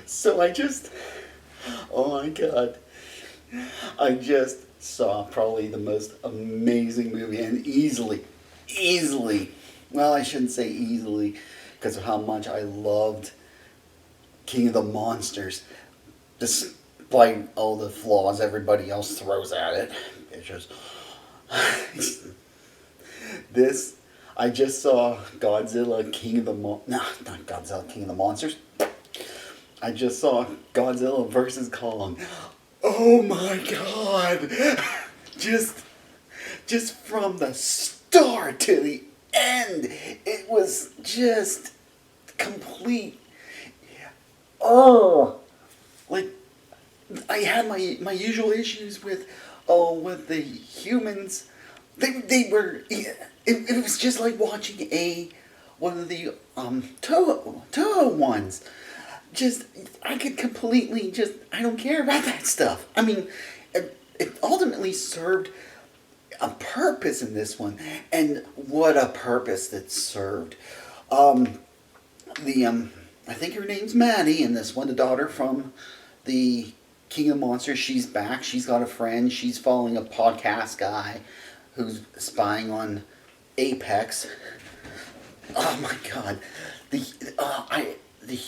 So oh my god, I just saw probably the most amazing movie, and easily, well, I shouldn't say easily, because of how much I loved King of the Monsters, despite all the flaws everybody else throws at it. It's just, this, I just saw Godzilla King of the no, not Godzilla King of the Monsters. I just saw Godzilla versus Kong. Oh my god! Just just from the start to the end, it was just complete. Oh, like I had my usual issues with the humans. They were it was just like watching a one of the Toho ones. Just I could completely just I don't care about that stuff. I mean, it ultimately served a purpose in this one, and what a purpose that served. Um, the I think her name's Maddie in this one, the daughter from the King of Monsters. She's back. She's got a friend. She's following a podcast guy who's spying on Apex. Oh my god, the the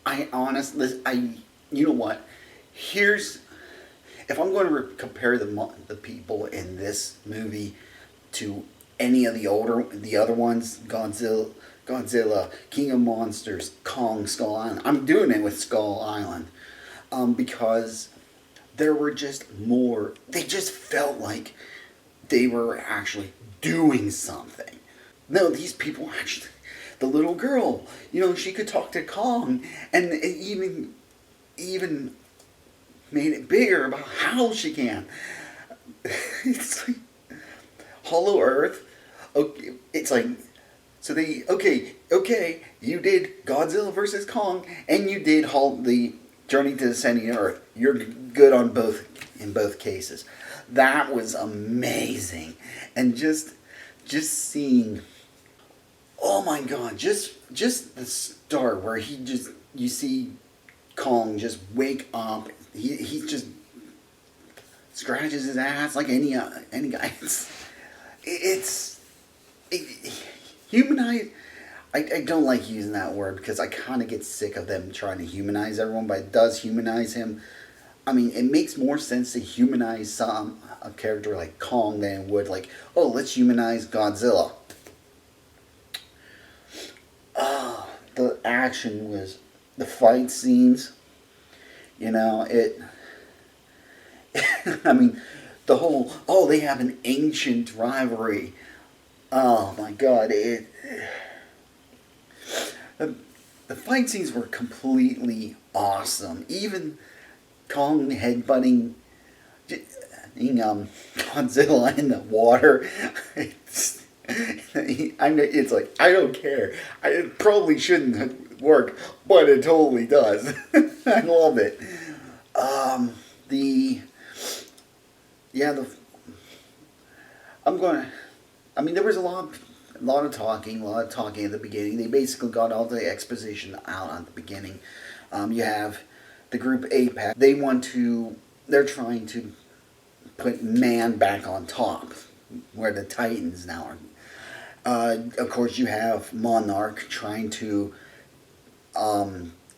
I honestly you know what? Here's if I'm going to compare the people in this movie to any of the other ones, Godzilla, King of Monsters, Kong, Skull Island. I'm doing it with Skull Island, because there were just more. They just felt like they were actually doing something. No, these people actually. The little girl, she could talk to Kong, and it even made it bigger about how she can. It's like Hollow Earth. Okay, it's like so they okay. You did Godzilla versus Kong, and you did the Journey to the Center Earth. You're good on both cases. That was amazing, and just seeing. Oh my god, just the start where you see Kong just wake up. He just scratches his ass like any guy. It's humanize. I don't like using that word because I kind of get sick of them trying to humanize everyone, but it does humanize him. I mean, it makes more sense to humanize a character like Kong than it would like, oh, let's humanize Godzilla. The action was the fight scenes. It. I mean, the whole they have an ancient rivalry. Oh my god! The fight scenes were completely awesome. Even Kong headbutting Godzilla in the water. It's like, I don't care. It probably shouldn't work, but it totally does. I love it. The yeah the I'm gonna. I mean, there was a lot of talking at the beginning. They basically got all the exposition out at the beginning. You have the group Apex. They're trying to put man back on top, where the Titans now are. Of course, you have Monarch trying to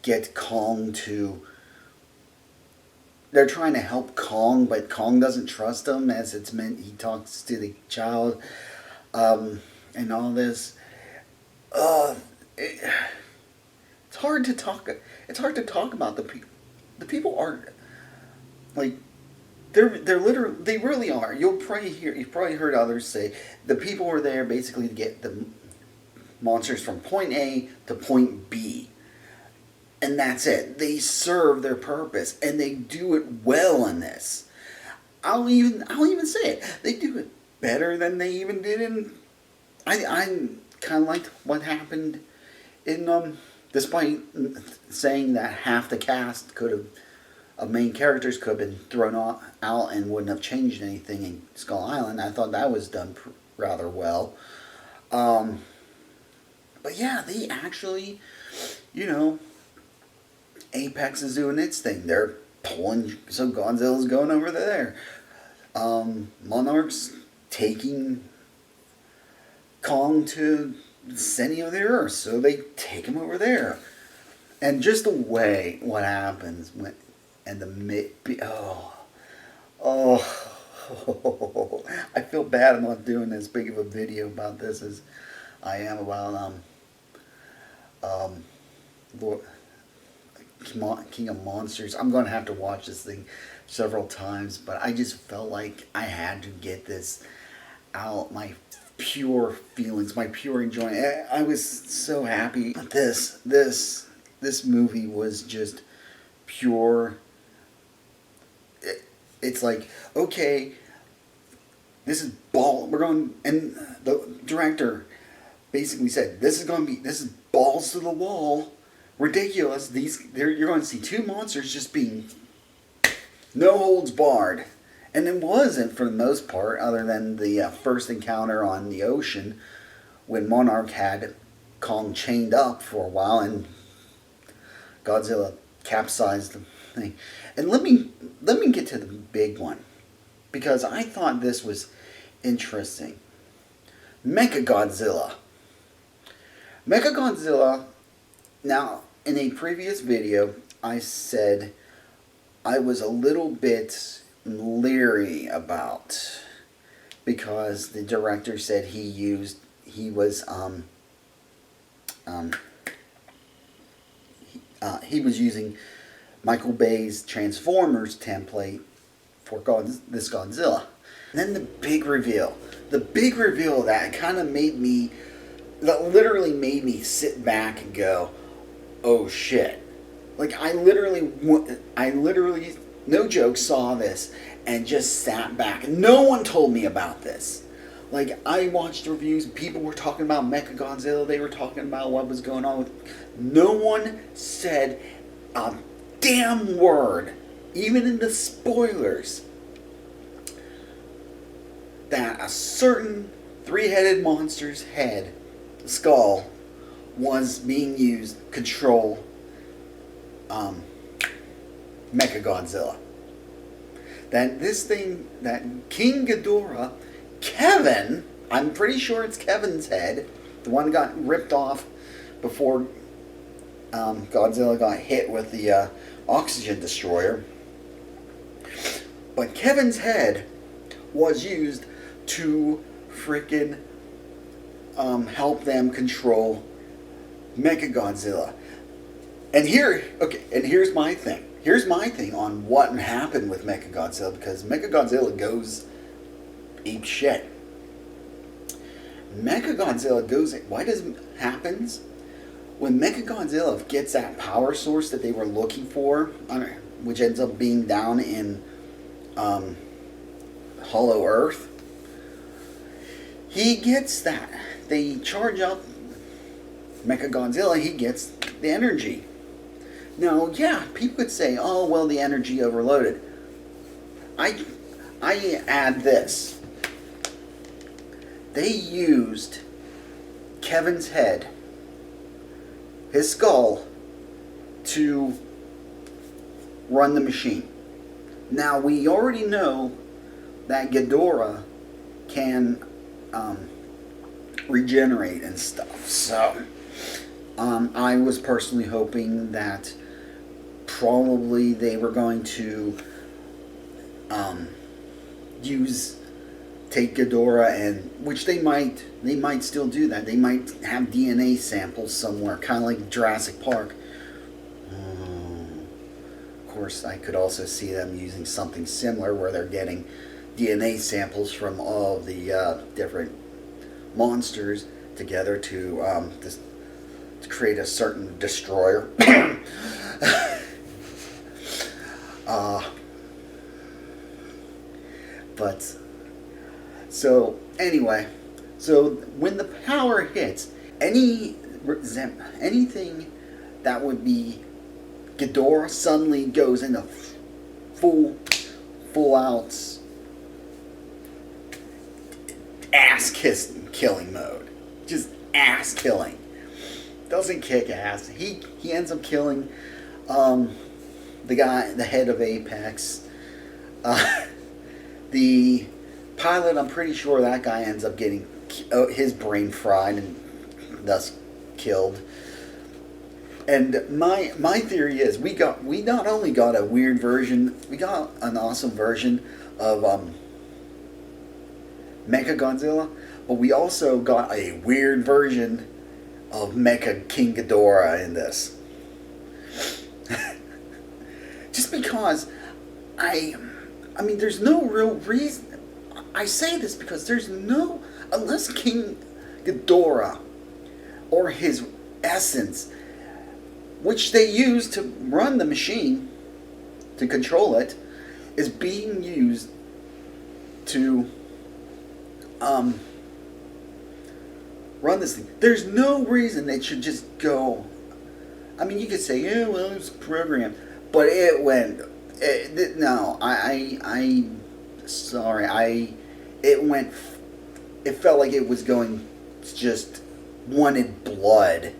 get Kong to. They're trying to help Kong, but Kong doesn't trust him, as it's meant. He talks to the child, and all this. It's hard to talk. It's hard to talk about the people. The people aren't like. They're literally, they really are. You've probably heard others say the people were there basically to get the monsters from point A to point B, and that's it. They serve their purpose, and they do it well in this. I'll even say it. They do it better than they even did in. I kind of liked what happened in despite saying that half the cast could have. Of main characters could have been thrown out and wouldn't have changed anything in Skull Island. I thought that was done rather well. But yeah, they actually, Apex is doing its thing. They're pulling, so Godzilla's going over there. Monarch's taking Kong to the center of the earth, so they take him over there. And just the way what happens when, and I feel bad I'm not doing as big of a video about this as I am about Lord, King of Monsters. I'm going to have to watch this thing several times, but I just felt like I had to get this out, my pure feelings, my pure enjoyment. I was so happy. This movie was just pure. It's like, okay, this is we're going, and the director basically said, this is balls to the wall, ridiculous. You're going to see two monsters just being no holds barred. And it wasn't, for the most part, other than the first encounter on the ocean when Monarch had Kong chained up for a while and Godzilla capsized the thing. And let me get to the big one, because I thought this was interesting. Mechagodzilla. Now, in a previous video, I said I was a little bit leery about, because the director said he was using Michael Bay's Transformers template for this Godzilla. And then the big reveal that kind of literally made me sit back and go, oh shit. Like, I literally, no joke, saw this and just sat back. No one told me about this. Like, I watched reviews, people were talking about Mechagodzilla, they were talking about what was going on with... No one said a damn word, even in the spoilers, that a certain three-headed monster's head, skull, was being used to control Mechagodzilla. That King Ghidorah, Kevin, I'm pretty sure it's Kevin's head, the one that got ripped off before Godzilla got hit with the oxygen destroyer. But Kevin's head was used to freaking help them control Mechagodzilla. And here's my thing. Here's my thing on what happened with Mechagodzilla, because Mechagodzilla goes ape shit. Mechagodzilla goes... What happens when Mechagodzilla gets that power source that they were looking for, which ends up being down in Hollow Earth? He gets that. They charge up Mechagodzilla, he gets the energy. Now, yeah, people could say, oh, well, the energy overloaded. I add this. They used Kevin's head, his skull, to run the machine. Now, we already know that Ghidorah can regenerate and stuff. So, I was personally hoping that probably they were going to take Ghidorah, and which they might still do that. They might have DNA samples somewhere, kind of like Jurassic Park. Of course, I could also see them using something similar where they're getting DNA samples from all of the different monsters together to create a certain destroyer. But so anyway, so when the power hits, anything that would be Ghidorah suddenly goes into full out ass killing mode. Just ass killing. Doesn't kick ass. He ends up killing Um, the guy, the head of Apex, the pilot. I'm pretty sure that guy ends up getting his brain fried and thus killed. And my theory is we not only got a weird version, we got an awesome version of Mechagodzilla, but we also got a weird version of Mecha King Ghidorah in this. Just because I mean, there's no real reason. I say this because there's no, unless King Ghidorah or his essence, which they use to run the machine, to control it, is being used to run this thing. There's no reason it should just go. I mean, you could say, yeah, well, it's programmed, but it went. No, sorry, it went. It felt like it was going, just wanted blood.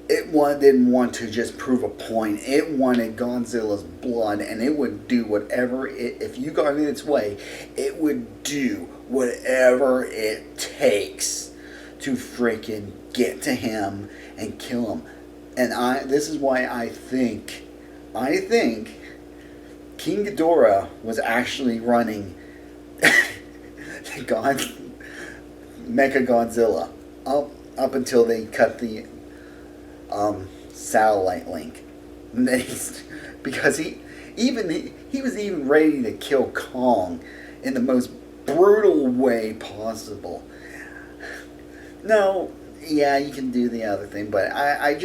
Didn't want to just prove a point. It wanted Godzilla's blood, and it would do whatever if you got in its way, it would do whatever it takes to freaking get to him and kill him. And this is why I think King Ghidorah was actually running Mechagodzilla up until they cut the satellite link. And then because he was even ready to kill Kong in the most brutal way possible. No, yeah, you can do the other thing, but I'm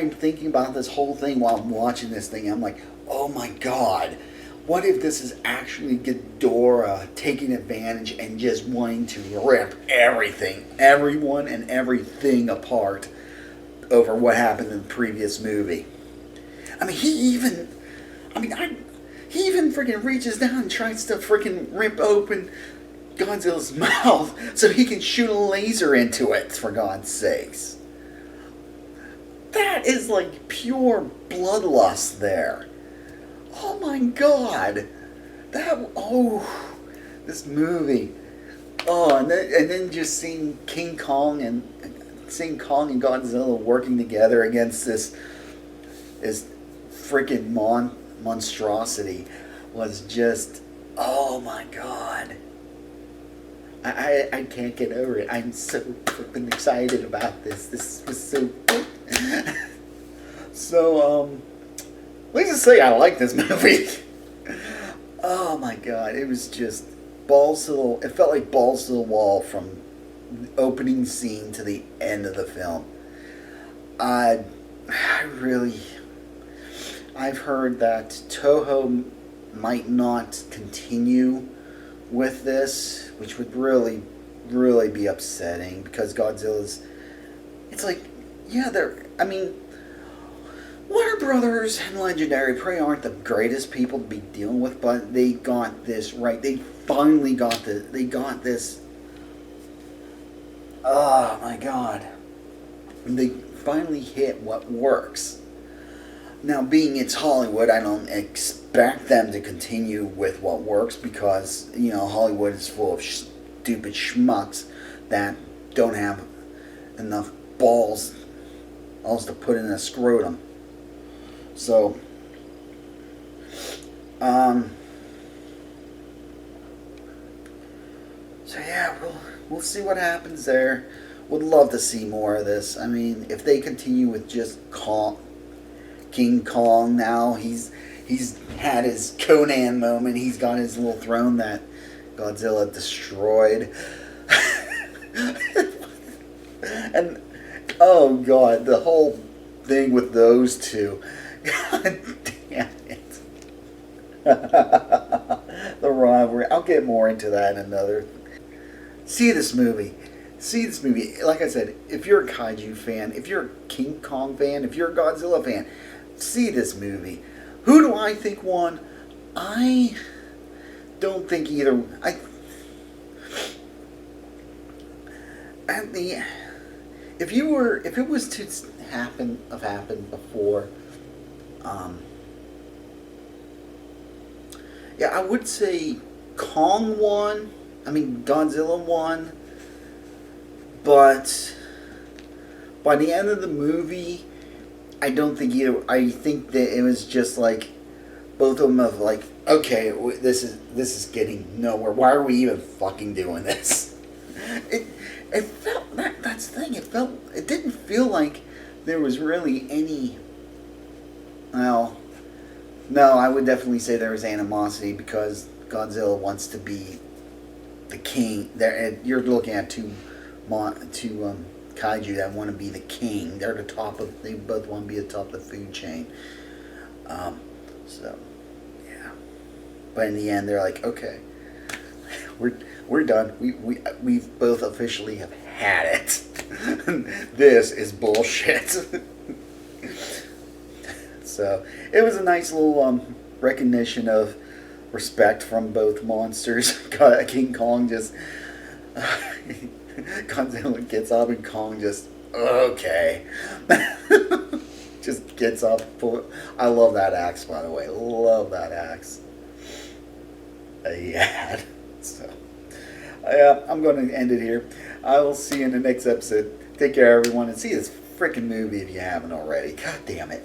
thinking about this whole thing while I'm watching this thing. I'm like, oh my god, what if this is actually Ghidorah taking advantage and just wanting to rip everyone and everything apart over what happened in the previous movie? I mean, he even freaking reaches down and tries to freaking rip open Godzilla's mouth so he can shoot a laser into it, for God's sakes. That is like pure bloodlust there. Oh my god. This movie. Oh, and then just seeing Kong and Godzilla working together against this freaking monstrosity was just, oh my god. I can't get over it. I'm so freaking excited about this. This was so good. So, let's just say I like this movie. Oh my god, it was just it felt like balls to the wall from the opening scene to the end of the film. I've heard that Toho might not continue with this, which would really, really be upsetting, because it's like, yeah, Warner Brothers and Legendary probably aren't the greatest people to be dealing with, but they got this right. They finally got this. Oh my god. They finally hit what works. Now, being it's Hollywood, I don't expect them to continue with what works, because, Hollywood is full of stupid schmucks that don't have enough balls to put in a scrotum. So, yeah, we'll see what happens there. Would love to see more of this. I mean, if they continue with just King Kong now, he's had his Conan moment. He's got his little throne that Godzilla destroyed. And, oh god, the whole thing with those two. God damn it. The rivalry. I'll get more into that in another. See this movie. Like I said, if you're a Kaiju fan, if you're a King Kong fan, if you're a Godzilla fan, see this movie. Who do I think won? I don't think either. If it was to happened before. Um, yeah, I would say Kong won. I mean Godzilla won, but by the end of the movie, I don't think either. I think that it was just like both of them of like, okay, this is getting nowhere. Why are we even fucking doing this? It it felt that's the thing. It didn't feel like there was really any. Well, no, I would definitely say there was animosity because Godzilla wants to be the king. There, you're looking at two kaiju that want to be the king. They're the top of. They both want to be the top of the food chain. So, yeah. But in the end, they're like, okay, we're done. We've both officially have had it. This is bullshit. So it was a nice little recognition of respect from both monsters. King Kong just Godzilla gets up and Kong just okay. Just gets up. I love that axe, by the way. Love that axe. Yeah. So, yeah, I'm going to end it here. I will see you in the next episode. Take care, everyone, and see this freaking movie if you haven't already. God damn it.